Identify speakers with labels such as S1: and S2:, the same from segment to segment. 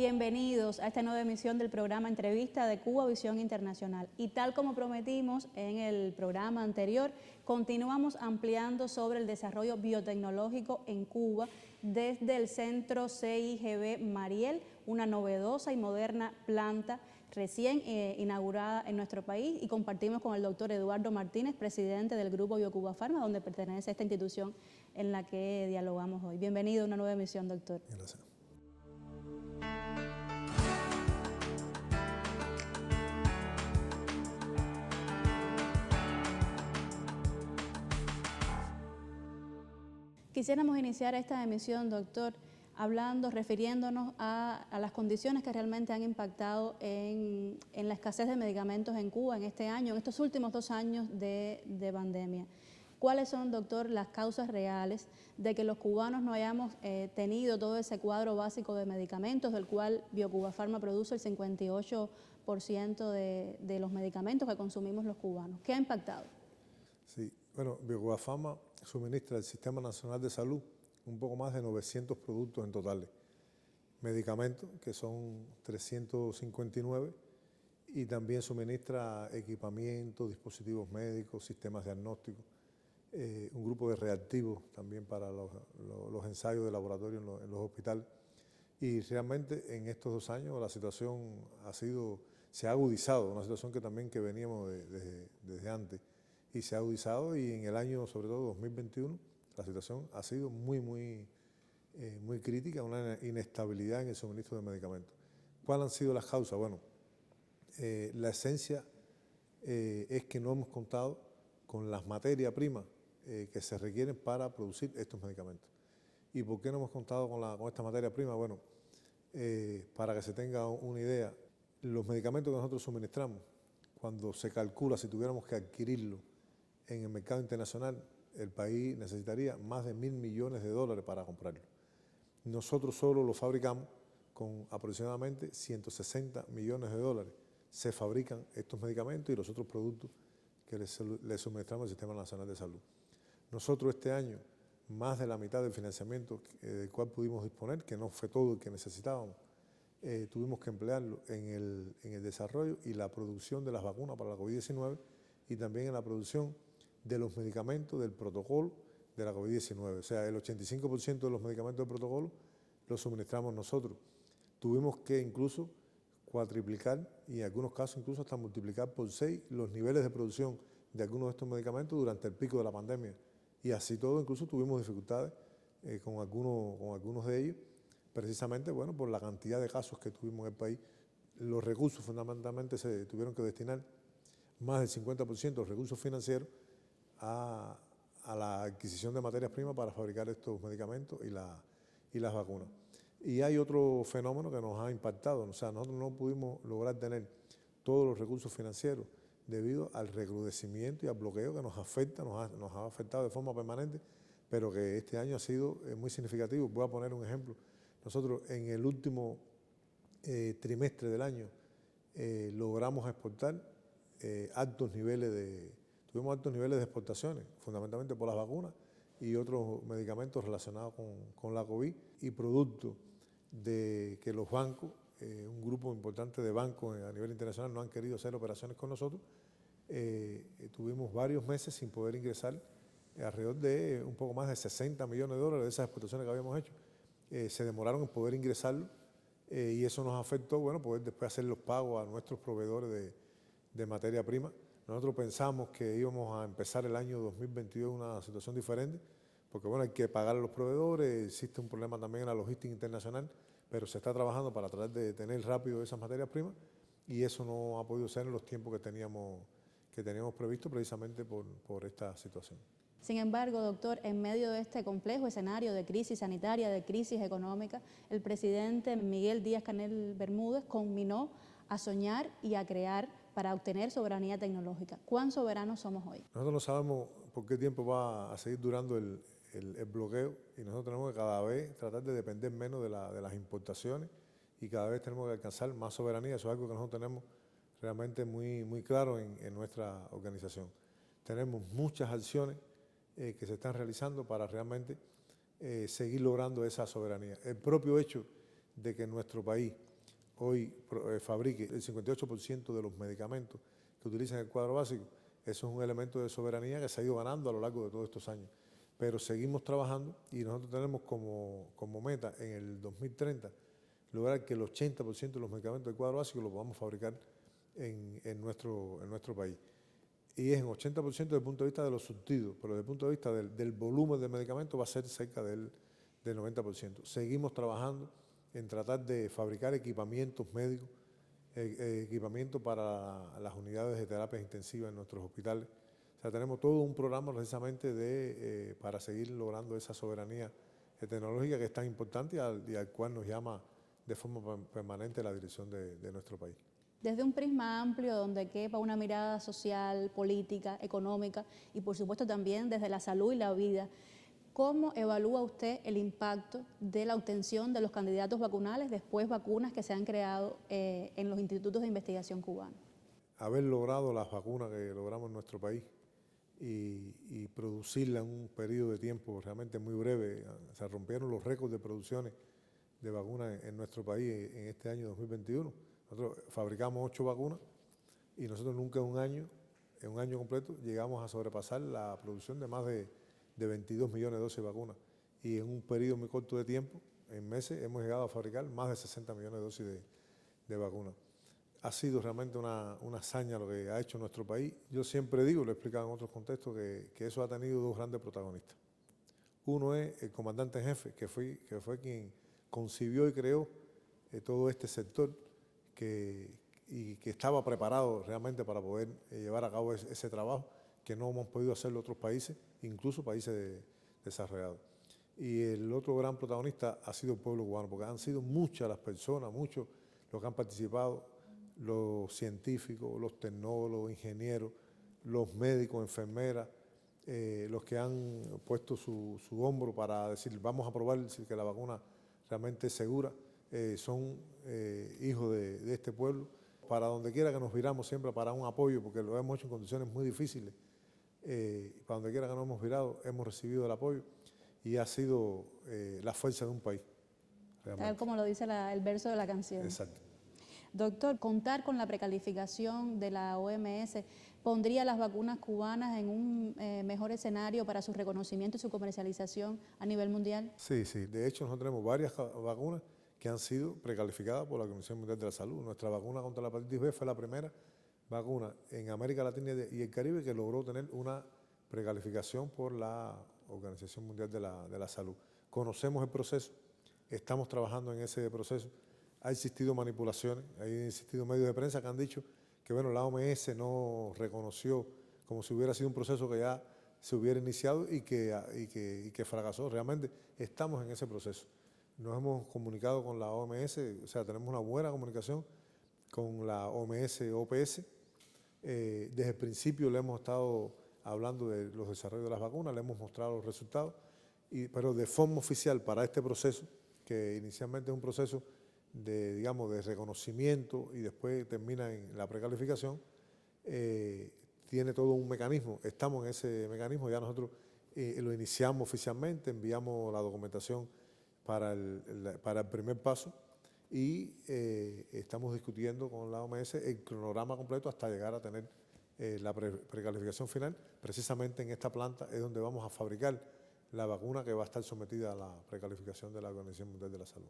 S1: Bienvenidos a esta nueva emisión del programa Entrevista de Cuba Visión Internacional. Y tal como prometimos en el programa anterior, continuamos ampliando sobre el desarrollo biotecnológico en Cuba desde el Centro CIGB Mariel, una novedosa y moderna planta recién inaugurada en nuestro país, y compartimos con el doctor Eduardo Martínez, presidente del Grupo BioCuba Pharma, donde pertenece esta institución en la que dialogamos hoy. Bienvenido a una nueva emisión, doctor.
S2: Gracias.
S1: Quisiéramos iniciar esta emisión, doctor, refiriéndonos a las condiciones que realmente han impactado en la escasez de medicamentos en Cuba en este año, en estos últimos 2 años de pandemia. ¿Cuáles son, doctor, las causas reales de que los cubanos no hayamos tenido todo ese cuadro básico de medicamentos, del cual BioCuba Pharma produce el 58% de los medicamentos que consumimos los cubanos? ¿Qué ha impactado?
S2: Sí, bueno, BioCuba Pharma suministra al Sistema Nacional de Salud un poco más de 900 productos en total. Medicamentos, que son 359, y también suministra equipamiento, dispositivos médicos, sistemas diagnósticos, un grupo de reactivos también para los ensayos de laboratorio en los hospitales. Y realmente en estos 2 años la situación se ha agudizado, una situación que veníamos desde antes, y se ha agudizado, y en el año, sobre todo 2021, la situación ha sido muy crítica, una inestabilidad en el suministro de medicamentos. ¿Cuáles han sido las causas? Bueno, la esencia es que no hemos contado con las materias primas que se requieren para producir estos medicamentos. ¿Y por qué no hemos contado con esta materia prima? Bueno, para que se tenga una idea, los medicamentos que nosotros suministramos, cuando se calcula si tuviéramos que adquirirlo en el mercado internacional, el país necesitaría más de $1.000 millones para comprarlo. Nosotros solo lo fabricamos con aproximadamente $160 millones. Se fabrican estos medicamentos y los otros productos que le suministramos al Sistema Nacional de Salud. Nosotros este año, más de la mitad del financiamiento del cual pudimos disponer, que no fue todo el que necesitábamos, tuvimos que emplearlo en el desarrollo y la producción de las vacunas para la COVID-19, y también en la producción de los medicamentos del protocolo de la COVID-19. O sea, el 85% de los medicamentos del protocolo los suministramos nosotros. Tuvimos que incluso cuatriplicar, y en algunos casos incluso hasta multiplicar por 6 los niveles de producción de algunos de estos medicamentos durante el pico de la pandemia. Y así todo, incluso tuvimos dificultades con algunos de ellos, precisamente por la cantidad de casos que tuvimos en el país. Los recursos fundamentalmente se tuvieron que destinar, más del 50% de los recursos financieros, a la adquisición de materias primas para fabricar estos medicamentos y las vacunas. Y hay otro fenómeno que nos ha impactado. O sea, nosotros no pudimos lograr tener todos los recursos financieros debido al recrudecimiento y al bloqueo que nos ha afectado de forma permanente, pero que este año ha sido muy significativo. Voy a poner un ejemplo. Nosotros en el último trimestre del año logramos exportar tuvimos altos niveles de exportaciones, fundamentalmente por las vacunas y otros medicamentos relacionados con la COVID, y producto de que los bancos, un grupo importante de bancos a nivel internacional, no han querido hacer operaciones con nosotros. Tuvimos varios meses sin poder ingresar alrededor de un poco más de $60 millones de esas exportaciones que habíamos hecho. Se demoraron en poder ingresarlo, y eso nos afectó, poder después hacer los pagos a nuestros proveedores de materia prima. Nosotros pensamos que íbamos a empezar el año 2022 en una situación diferente, porque hay que pagar a los proveedores, existe un problema también en la logística internacional, pero se está trabajando para tratar de tener rápido esas materias primas, y eso no ha podido ser en los tiempos que teníamos previsto, precisamente por esta situación.
S1: Sin embargo, doctor, en medio de este complejo escenario de crisis sanitaria, de crisis económica, el presidente Miguel Díaz-Canel Bermúdez conminó a soñar y a crear para obtener soberanía tecnológica. ¿Cuán soberanos somos hoy?
S2: Nosotros no sabemos por qué tiempo va a seguir durando el bloqueo, y nosotros tenemos que cada vez tratar de depender menos de las importaciones, y cada vez tenemos que alcanzar más soberanía. Eso es algo que nosotros tenemos realmente muy claro en nuestra organización. Tenemos muchas acciones que se están realizando para realmente seguir logrando esa soberanía. El propio hecho de que en nuestro país hoy fabrique el 58% de los medicamentos que utilizan el cuadro básico, eso es un elemento de soberanía que se ha ido ganando a lo largo de todos estos años. Pero seguimos trabajando y nosotros tenemos como meta en el 2030 lograr que el 80% de los medicamentos del cuadro básico los podamos fabricar en nuestro país. Y es en 80% desde el punto de vista de los surtidos, pero desde el punto de vista del volumen de medicamentos va a ser cerca del 90%. Seguimos trabajando en tratar de fabricar equipamientos médicos, equipamiento para las unidades de terapias intensivas en nuestros hospitales. O sea, tenemos todo un programa precisamente para seguir logrando esa soberanía tecnológica que es tan importante y al cual nos llama de forma permanente la dirección de nuestro país.
S1: Desde un prisma amplio donde quepa una mirada social, política, económica y por supuesto también desde la salud y la vida, ¿cómo evalúa usted el impacto de la obtención de los candidatos vacunales, después vacunas que se han creado en los institutos de investigación cubanos?
S2: Haber logrado las vacunas que logramos en nuestro país y producirlas en un periodo de tiempo realmente muy breve, se rompieron los récords de producciones de vacunas en nuestro país en este año 2021. Nosotros fabricamos 8 vacunas y nosotros nunca en un año completo, llegamos a sobrepasar la producción de más de 22 millones de dosis de vacunas. Y en un periodo muy corto de tiempo, en meses, hemos llegado a fabricar más de 60 millones de dosis de vacunas. Ha sido realmente una hazaña lo que ha hecho nuestro país. Yo siempre digo, lo he explicado en otros contextos, que eso ha tenido dos grandes protagonistas. Uno es el comandante en jefe, que fue quien concibió y creó todo este sector y que estaba preparado realmente para poder llevar a cabo ese trabajo que no hemos podido hacerlo otros países, incluso países desarrollados. Y el otro gran protagonista ha sido el pueblo cubano, porque han sido muchas las personas, muchos los que han participado, los científicos, los tecnólogos, ingenieros, los médicos, enfermeras, los que han puesto su hombro para decir vamos a probar si que la vacuna realmente es segura, son hijos de este pueblo. Para donde quiera que nos viramos siempre para un apoyo, porque lo hemos hecho en condiciones muy difíciles, para donde quiera que nos hemos virado hemos recibido el apoyo y ha sido la fuerza de un país.
S1: Tal como lo dice el verso de la canción.
S2: Exacto.
S1: Doctor, contar con la precalificación de la OMS pondría las vacunas cubanas en un mejor escenario para su reconocimiento y su comercialización a nivel mundial.
S2: Sí, sí. De hecho, nosotros tenemos varias vacunas que han sido precalificadas por la Comisión Mundial de la Salud. Nuestra vacuna contra la hepatitis B fue la primera vacuna en América Latina y el Caribe que logró tener una precalificación por la Organización Mundial de la Salud. Conocemos el proceso, estamos trabajando en ese proceso. Ha existido manipulaciones, ha existido medios de prensa que han dicho que bueno, la OMS no reconoció como si hubiera sido un proceso que ya se hubiera iniciado y que fracasó. Realmente estamos en ese proceso. Nos hemos comunicado con la OMS, o sea, tenemos una buena comunicación con la OMS-OPS. Desde el principio le hemos estado hablando de los desarrollos de las vacunas, le hemos mostrado los resultados, pero de forma oficial para este proceso, que inicialmente es un proceso de, digamos, de reconocimiento y después termina en la precalificación, tiene todo un mecanismo. Estamos en ese mecanismo, ya nosotros lo iniciamos oficialmente, enviamos la documentación para el primer paso y estamos discutiendo con la OMS el cronograma completo hasta llegar a tener la precalificación final. Precisamente en esta planta es donde vamos a fabricar la vacuna que va a estar sometida a la precalificación de la Organización Mundial de la Salud.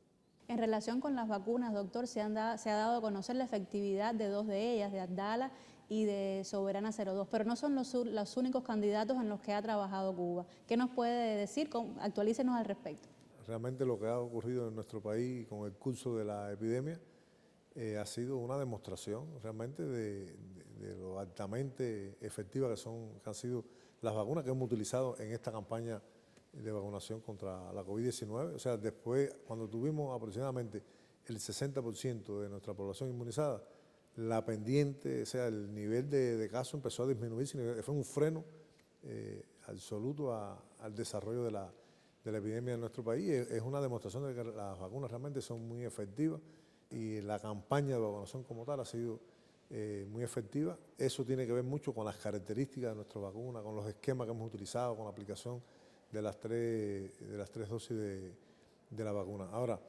S1: En relación con las vacunas, doctor, se ha dado a conocer la efectividad de dos de ellas, de Abdala y de Soberana 02, pero no son los únicos candidatos en los que ha trabajado Cuba. ¿Qué nos puede decir? Actualícenos al respecto.
S2: Realmente lo que ha ocurrido en nuestro país con el curso de la epidemia ha sido una demostración realmente de lo altamente efectivas que han sido las vacunas que hemos utilizado en esta campaña de vacunación contra la COVID-19. O sea, después, cuando tuvimos aproximadamente el 60% de nuestra población inmunizada, la pendiente, o sea, el nivel de casos empezó a disminuir, fue un freno absoluto al desarrollo de la epidemia en nuestro país. Es una demostración de que las vacunas realmente son muy efectivas y la campaña de vacunación como tal ha sido muy efectiva. Eso tiene que ver mucho con las características de nuestra vacuna, con los esquemas que hemos utilizado, con la aplicación de las tres dosis de la vacuna. Ahora,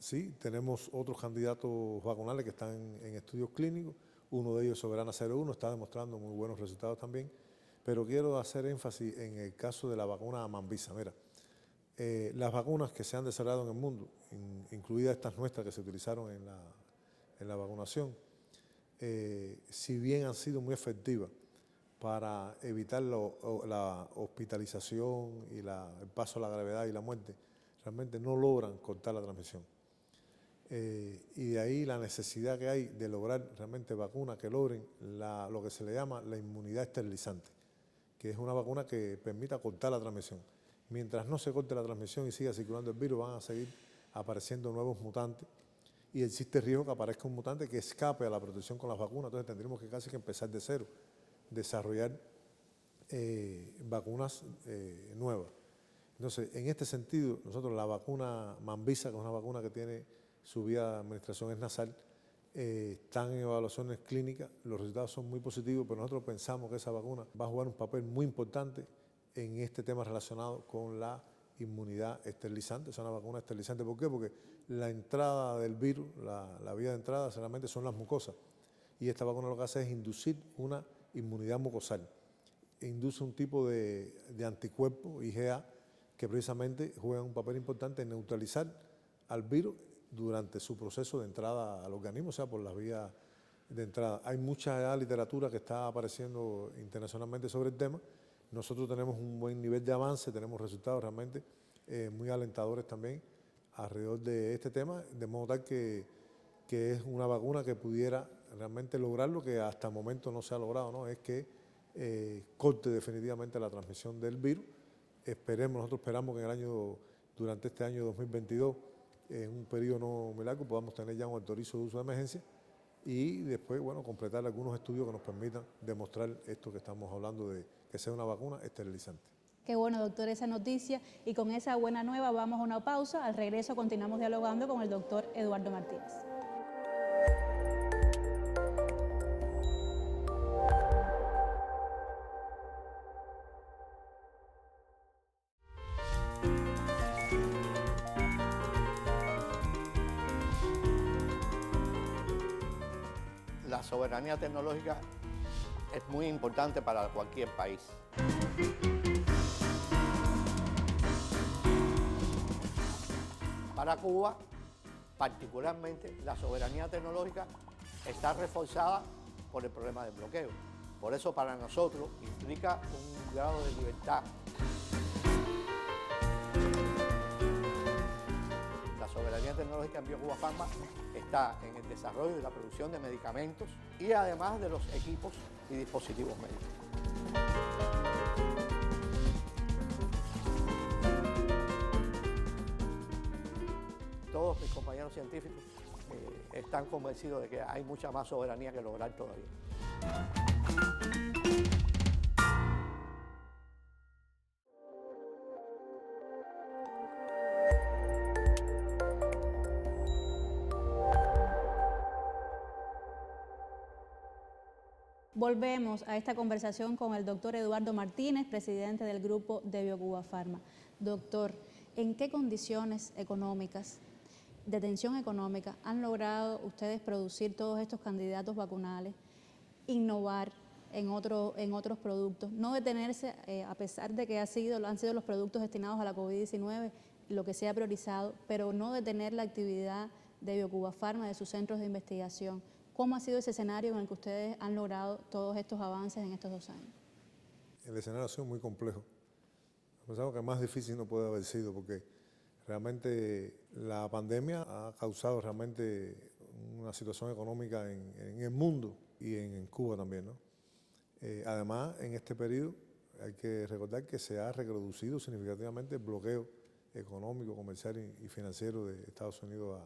S2: sí, tenemos otros candidatos vacunales que están en estudios clínicos. Uno de ellos, Soberana 01, está demostrando muy buenos resultados también. Pero quiero hacer énfasis en el caso de la vacuna Mambisa. Mira, las vacunas que se han desarrollado en el mundo, incluidas estas nuestras que se utilizaron en la vacunación, si bien han sido muy efectivas para evitar la hospitalización y el paso a la gravedad y la muerte, realmente no logran cortar la transmisión. Y de ahí la necesidad que hay de lograr realmente vacunas que logren lo que se le llama la inmunidad esterilizante, que es una vacuna que permita cortar la transmisión. Mientras no se corte la transmisión y siga circulando el virus, van a seguir apareciendo nuevos mutantes y existe el riesgo que aparezca un mutante que escape a la protección con las vacunas. Entonces tendremos que casi que empezar de cero, desarrollar vacunas nuevas. Entonces, en este sentido, nosotros la vacuna Mambisa, que es una vacuna que tiene su vía de administración es nasal, están en evaluaciones clínicas, los resultados son muy positivos, pero nosotros pensamos que esa vacuna va a jugar un papel muy importante en este tema relacionado con la inmunidad esterilizante. Es una vacuna esterilizante. ¿Por qué? Porque la entrada del virus, la vía de entrada solamente son las mucosas, y esta vacuna lo que hace es inducir una inmunidad mucosal, induce un tipo de anticuerpo, IgA, que precisamente juegan un papel importante en neutralizar al virus durante su proceso de entrada al organismo, o sea, por las vías de entrada. Hay mucha literatura que está apareciendo internacionalmente sobre el tema. Nosotros tenemos un buen nivel de avance, tenemos resultados realmente muy alentadores también alrededor de este tema, de modo tal que es una vacuna que pudiera realmente lograr lo que hasta el momento no se ha logrado, ¿no? Es que corte definitivamente la transmisión del virus. Nosotros esperamos que durante este año 2022, en un periodo no muy largo, podamos tener ya un autorizo de uso de emergencia y después, bueno, completar algunos estudios que nos permitan demostrar esto que estamos hablando de que sea una vacuna esterilizante.
S1: Qué bueno, doctor, esa noticia. Y con esa buena nueva vamos a una pausa. Al regreso continuamos dialogando con el doctor Eduardo Martínez.
S3: La soberanía tecnológica es muy importante para cualquier país. Para Cuba, particularmente, la soberanía tecnológica está reforzada por el problema del bloqueo. Por eso, para nosotros, implica un grado de libertad. La soberanía tecnológica en BioCuba Pharma está en el desarrollo y la producción de medicamentos y además de los equipos y dispositivos médicos. Todos mis compañeros científicos están convencidos de que hay mucha más soberanía que lograr todavía.
S1: Volvemos a esta conversación con el doctor Eduardo Martínez, presidente del grupo de BioCuba Pharma. Doctor, ¿en qué condiciones económicas, de tensión económica, han logrado ustedes producir todos estos candidatos vacunales, innovar en otros productos, no detenerse, a pesar de que han sido los productos destinados a la COVID-19, lo que se ha priorizado, pero no detener la actividad de BioCuba Pharma, de sus centros de investigación? ¿Cómo ha sido ese escenario en el que ustedes han logrado todos estos avances en estos 2 años?
S2: El escenario ha sido muy complejo. Pensamos que más difícil no puede haber sido, porque realmente la pandemia ha causado realmente una situación económica en el mundo y en Cuba también, ¿no? Además, en este periodo hay que recordar que se ha reducido significativamente el bloqueo económico, comercial y financiero de Estados Unidos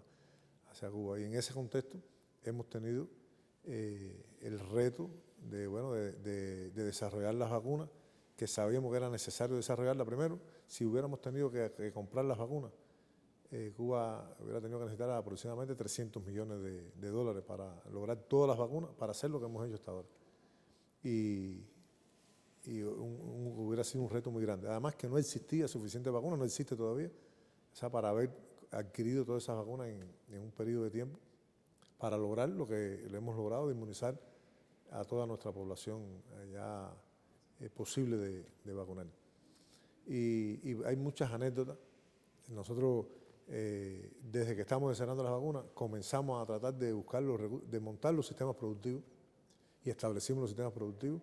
S2: hacia Cuba. Y en ese contexto hemos tenido el reto de desarrollar las vacunas, que sabíamos que era necesario desarrollarlas primero. Si hubiéramos tenido que comprar las vacunas, Cuba hubiera tenido que necesitar aproximadamente 300 millones de dólares para lograr todas las vacunas, para hacer lo que hemos hecho hasta ahora. Y hubiera sido un reto muy grande. Además que no existía suficiente vacuna, no existe todavía. O sea, para haber adquirido todas esas vacunas en un periodo de tiempo para lograr lo que lo hemos logrado, de inmunizar a toda nuestra población ya posible de vacunar. Y hay muchas anécdotas. Nosotros, desde que estamos desarrollando las vacunas, comenzamos a tratar de buscar de montar los sistemas productivos y establecimos los sistemas productivos.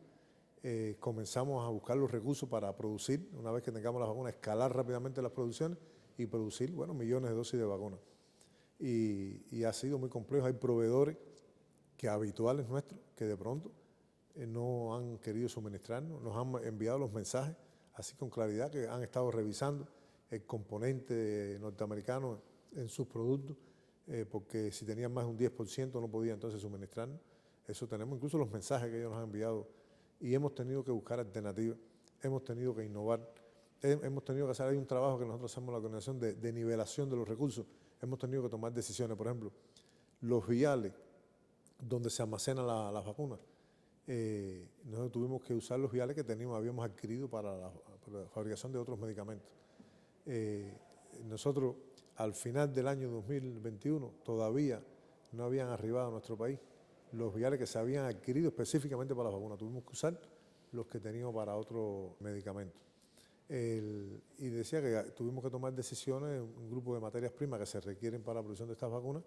S2: Comenzamos a buscar los recursos para producir, una vez que tengamos las vacunas, escalar rápidamente las producciones y producir, bueno, millones de dosis de vacunas. Y ha sido muy complejo. Hay proveedores habituales nuestros que de pronto no han querido suministrarnos, nos han enviado los mensajes así con claridad, que han estado revisando el componente norteamericano en sus productos, porque si tenían más de un 10% no podían entonces suministrarnos. Eso tenemos, incluso los mensajes que ellos nos han enviado, y hemos tenido que buscar alternativas, hemos tenido que innovar, hemos tenido que hacer, hay un trabajo que nosotros hacemos en la organización de nivelación de los recursos, hemos tenido que tomar decisiones. Por ejemplo, los viales donde se almacenan las vacunas, nosotros tuvimos que usar los viales que habíamos adquirido para la fabricación de otros medicamentos. Nosotros, al final del año 2021, todavía no habían arribado a nuestro país los viales que se habían adquirido específicamente para las vacunas. Tuvimos que usar los que teníamos para otros medicamentos. Y decía que tuvimos que tomar decisiones, un grupo de materias primas que se requieren para la producción de estas vacunas,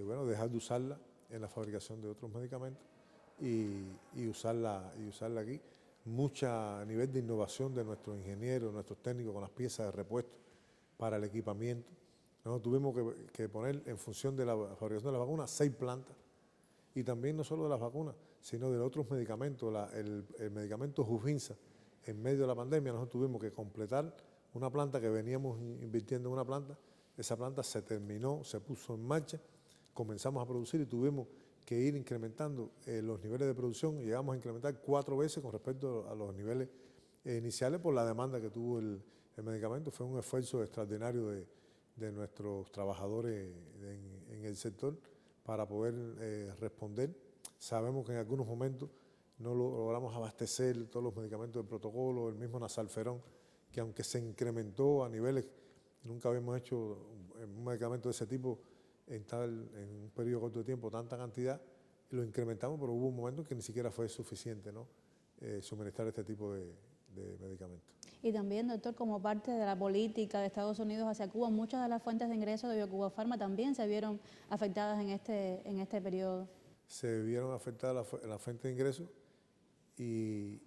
S2: bueno, dejar de usarlas en la fabricación de otros medicamentos y usarla aquí. Mucha nivel de innovación de nuestros ingenieros, nuestros técnicos con las piezas de repuesto para el equipamiento. Nosotros tuvimos que poner en función de la fabricación de las vacunas 6 plantas, y también no solo de las vacunas, sino de otros medicamentos. El medicamento Jufinsa, en medio de la pandemia, nosotros tuvimos que completar una planta que veníamos invirtiendo en una planta. Esa planta se terminó, se puso en marcha, comenzamos a producir y tuvimos que ir incrementando los niveles de producción. Llegamos a incrementar 4 veces con respecto a los niveles iniciales por la demanda que tuvo el medicamento. Fue un esfuerzo extraordinario de nuestros trabajadores en el sector para poder responder. Sabemos que en algunos momentos no logramos abastecer todos los medicamentos del protocolo, el mismo Nasalferón, que aunque se incrementó a niveles, nunca habíamos hecho un medicamento de ese tipo en un periodo corto de tiempo, tanta cantidad, y lo incrementamos, pero hubo un momento en que ni siquiera fue suficiente, ¿no? Suministrar este tipo de medicamentos.
S1: Y también, doctor, como parte de la política de Estados Unidos hacia Cuba, muchas de las fuentes de ingresos de Biocuba Pharma también se vieron afectadas en este periodo.
S2: Se vieron afectadas las fuentes de ingresos y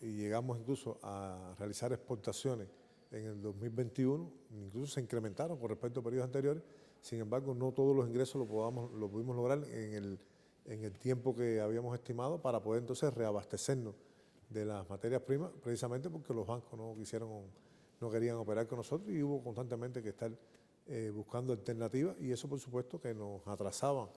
S2: llegamos incluso a realizar exportaciones en el 2021, incluso se incrementaron con respecto a periodos anteriores. Sin embargo, no todos los ingresos lo pudimos lograr en el tiempo que habíamos estimado para poder entonces reabastecernos de las materias primas, precisamente porque los bancos no querían operar con nosotros y hubo constantemente que estar buscando alternativas, y eso por supuesto que nos atrasaba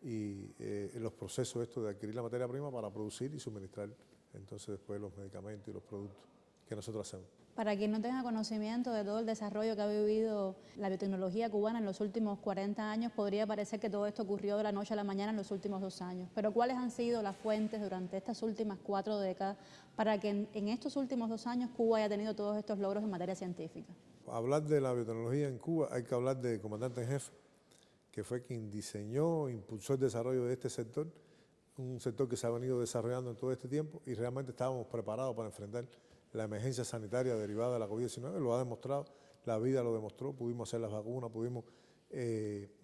S2: en los procesos de adquirir la materia prima para producir y suministrar entonces después los medicamentos y los productos que nosotros hacemos.
S1: Para quien no tenga conocimiento de todo el desarrollo que ha vivido la biotecnología cubana en los últimos 40 años, podría parecer que todo esto ocurrió de la noche a la mañana en los últimos 2 años. Pero ¿cuáles han sido las fuentes durante estas últimas 4 décadas para que en estos últimos 2 años Cuba haya tenido todos estos logros en materia científica?
S2: Hablar de la biotecnología en Cuba hay que hablar del comandante en jefe, que fue quien diseñó, impulsó el desarrollo de este sector, un sector que se ha venido desarrollando en todo este tiempo, y realmente estábamos preparados para enfrentar la emergencia sanitaria derivada de la COVID-19, lo ha demostrado, la vida lo demostró, pudimos hacer las vacunas, pudimos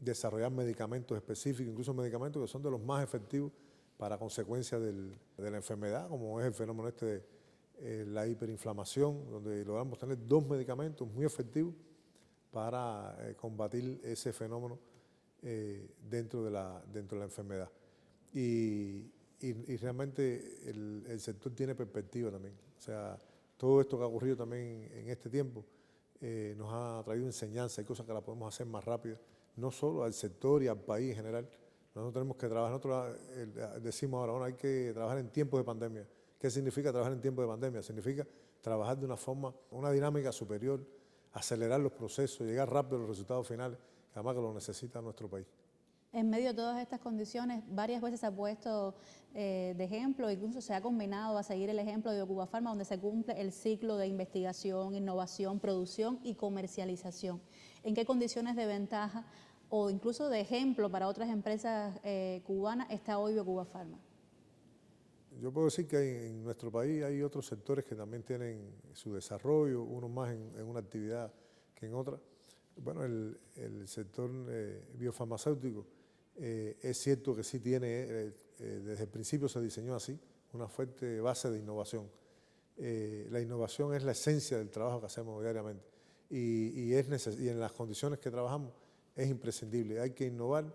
S2: desarrollar medicamentos específicos, incluso medicamentos que son de los más efectivos para consecuencias de la enfermedad, como es el fenómeno de la hiperinflamación, donde logramos tener 2 medicamentos muy efectivos para combatir ese fenómeno dentro de la enfermedad. Y realmente el sector tiene perspectiva también. O sea, todo esto que ha ocurrido también en este tiempo nos ha traído enseñanza. Hay cosas que las podemos hacer más rápidas, no solo al sector y al país en general. Nosotros tenemos que trabajar, nosotros decimos ahora, bueno, hay que trabajar en tiempos de pandemia. ¿Qué significa trabajar en tiempos de pandemia? Significa trabajar de una forma, una dinámica superior, acelerar los procesos, llegar rápido a los resultados finales, que además que lo necesita nuestro país.
S1: En medio de todas estas condiciones, varias veces se ha puesto de ejemplo, incluso se ha combinado a seguir el ejemplo de Biocuba Pharma, donde se cumple el ciclo de investigación, innovación, producción y comercialización. ¿En qué condiciones de ventaja o incluso de ejemplo para otras empresas cubanas está hoy BioCuba Pharma?
S2: Yo puedo decir que en nuestro país hay otros sectores que también tienen su desarrollo, unos más en una actividad que en otra. Bueno, el sector biofarmacéutico es cierto que sí tiene, desde el principio se diseñó así, una fuerte base de innovación. La innovación es la esencia del trabajo que hacemos diariamente y en las condiciones que trabajamos es imprescindible. Hay que innovar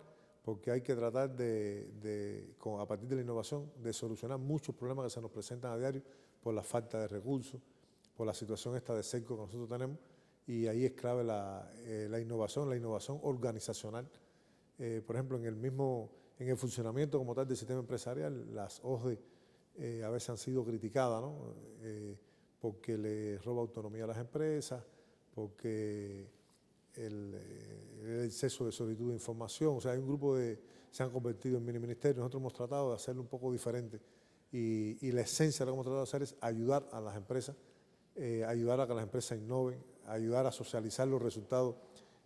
S2: porque hay que tratar a partir de la innovación, de solucionar muchos problemas que se nos presentan a diario por la falta de recursos, por la situación esta de cerco que nosotros tenemos, y ahí es clave la innovación organizacional. Por ejemplo, en el funcionamiento como tal del sistema empresarial, las OSDE a veces han sido criticadas, ¿no? Porque le roba autonomía a las empresas, porque el exceso de solicitud de información, o sea, hay un grupo se han convertido en mini ministerios. Nosotros hemos tratado de hacerlo un poco diferente y la esencia de lo que hemos tratado de hacer es ayudar a las empresas, ayudar a que las empresas innoven, ayudar a socializar los resultados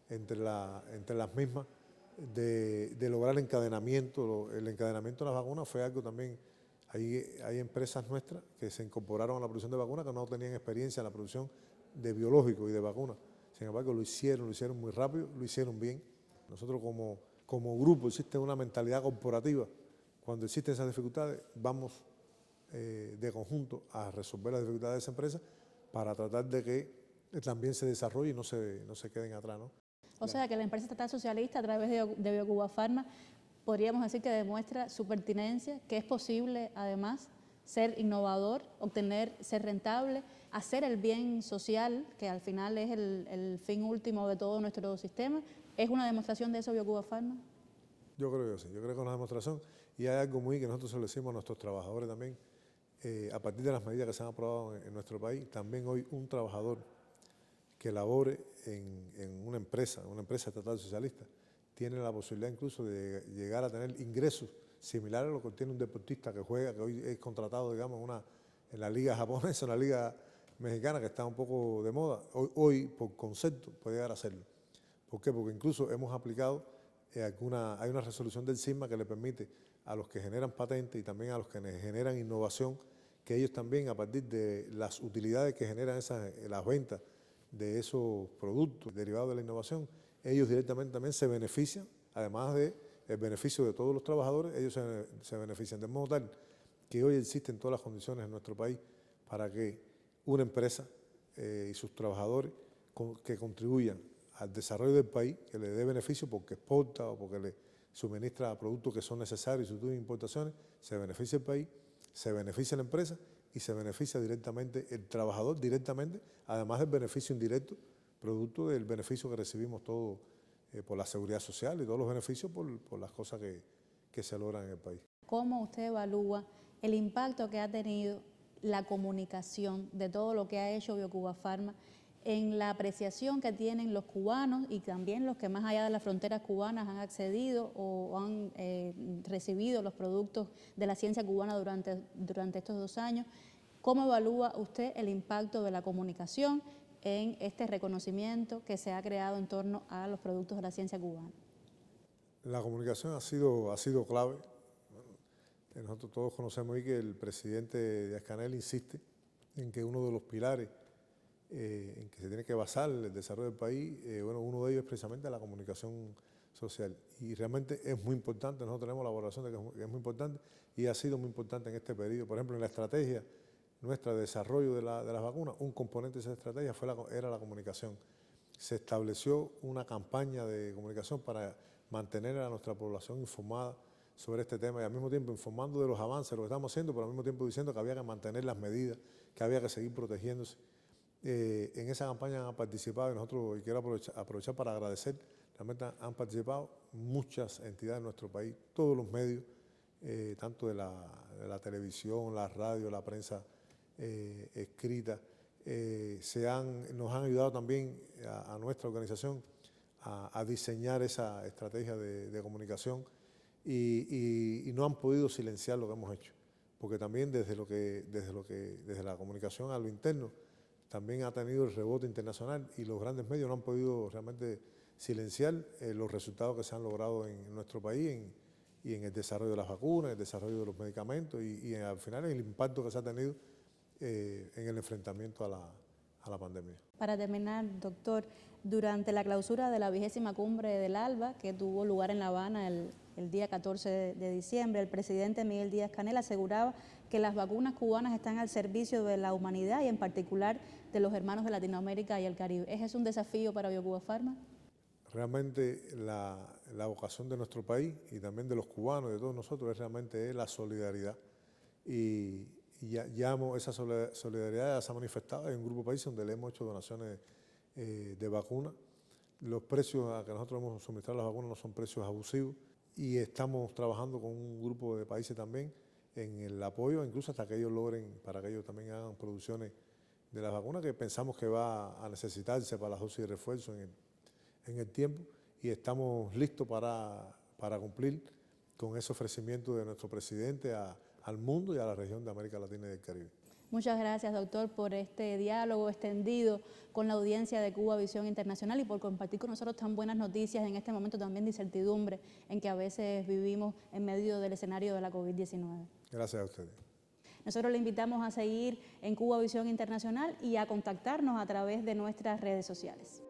S2: entre las mismas, de lograr el encadenamiento. El encadenamiento de las vacunas fue algo también. Hay empresas nuestras que se incorporaron a la producción de vacunas que no tenían experiencia en la producción de biológicos y de vacunas. Sin embargo, lo hicieron muy rápido, lo hicieron bien. Nosotros como grupo existe una mentalidad corporativa. Cuando existen esas dificultades, vamos de conjunto a resolver las dificultades de esa empresa para tratar de que también se desarrolle y no se queden atrás, ¿no?
S1: O sea, que la empresa estatal socialista a través de BioCuba Pharma podríamos decir que demuestra su pertinencia, que es posible además ser innovador, ser rentable, hacer el bien social, que al final es el fin último de todo nuestro sistema. ¿Es una demostración de eso BioCuba Pharma?
S2: Yo creo que sí, yo creo que es una demostración, y hay algo muy que nosotros se lo decimos a nuestros trabajadores también. A partir de las medidas que se han aprobado en nuestro país, también hoy un trabajador que labore en una empresa estatal socialista, tiene la posibilidad incluso de llegar a tener ingresos similares a lo que tiene un deportista que juega, que hoy es contratado, digamos, en la liga japonesa, en la liga mexicana, que está un poco de moda. Hoy por concepto, puede llegar a hacerlo. ¿Por qué? Porque incluso hemos aplicado hay una resolución del SIGMA que le permite a los que generan patentes y también a los que generan innovación, que ellos también, a partir de las utilidades que generan las ventas de esos productos derivados de la innovación, ellos directamente también se benefician, además del beneficio de todos los trabajadores, ellos se benefician. De modo tal que hoy existen todas las condiciones en nuestro país para que una empresa y sus trabajadores que contribuyan al desarrollo del país, que le dé beneficio porque exporta o porque le suministra productos que son necesarios y sustituyen importaciones, se beneficia el país, se beneficia la empresa y se beneficia directamente el trabajador, además del beneficio indirecto, producto del beneficio que recibimos todos por la seguridad social y todos los beneficios por las cosas que se logran en el país.
S1: ¿Cómo usted evalúa el impacto que ha tenido la comunicación de todo lo que ha hecho BioCuba Pharma en la apreciación que tienen los cubanos y también los que más allá de las fronteras cubanas han accedido o han recibido los productos de la ciencia cubana durante estos 2 años? ¿Cómo evalúa usted el impacto de la comunicación en este reconocimiento que se ha creado en torno a los productos de la ciencia cubana?
S2: La comunicación ha sido clave. Nosotros todos conocemos hoy que el presidente Díaz-Canel insiste en que uno de los pilares en que se tiene que basar el desarrollo del país, uno de ellos es precisamente la comunicación social. Y realmente es muy importante, nosotros tenemos la valoración de que es muy importante y ha sido muy importante en este periodo. Por ejemplo, en la estrategia nuestra de desarrollo de las vacunas, un componente de esa estrategia era la comunicación. Se estableció una campaña de comunicación para mantener a nuestra población informada sobre este tema y al mismo tiempo informando de los avances, de lo que estamos haciendo, pero al mismo tiempo diciendo que había que mantener las medidas, que había que seguir protegiéndose. En esa campaña han participado, y quiero aprovechar para agradecer, realmente han participado muchas entidades de nuestro país, todos los medios, tanto de la televisión, la radio, la prensa escrita, nos han ayudado también a nuestra organización a diseñar esa estrategia de comunicación y no han podido silenciar lo que hemos hecho, porque también desde la comunicación a lo interno también ha tenido el rebote internacional y los grandes medios no han podido realmente silenciar los resultados que se han logrado en nuestro país y en el desarrollo de las vacunas, el desarrollo de los medicamentos y al final el impacto que se ha tenido en el enfrentamiento a la pandemia.
S1: Para terminar, doctor, durante la clausura de la 20ª cumbre del ALBA, que tuvo lugar en La Habana el día 14 de diciembre, el presidente Miguel Díaz-Canel aseguraba que las vacunas cubanas están al servicio de la humanidad y en particular de los hermanos de Latinoamérica y el Caribe. ¿Es eso un desafío para BioCuba Pharma?
S2: Realmente la vocación de nuestro país y también de los cubanos, de todos nosotros, es realmente la solidaridad. Y esa solidaridad se ha manifestado en un grupo de países donde le hemos hecho donaciones de vacunas. Los precios a que nosotros hemos suministrado las vacunas no son precios abusivos y estamos trabajando con un grupo de países también en el apoyo, incluso hasta que ellos logren, para que ellos también hagan producciones de las vacunas que pensamos que va a necesitarse para las dosis de refuerzo en el tiempo y estamos listos para cumplir con ese ofrecimiento de nuestro presidente al mundo y a la región de América Latina y del Caribe.
S1: Muchas gracias, doctor, por este diálogo extendido con la audiencia de Cuba Visión Internacional y por compartir con nosotros tan buenas noticias en este momento también de incertidumbre en que a veces vivimos en medio del escenario de la COVID-19.
S2: Gracias a ustedes.
S1: Nosotros le invitamos a seguir en Cuba Visión Internacional y a contactarnos a través de nuestras redes sociales.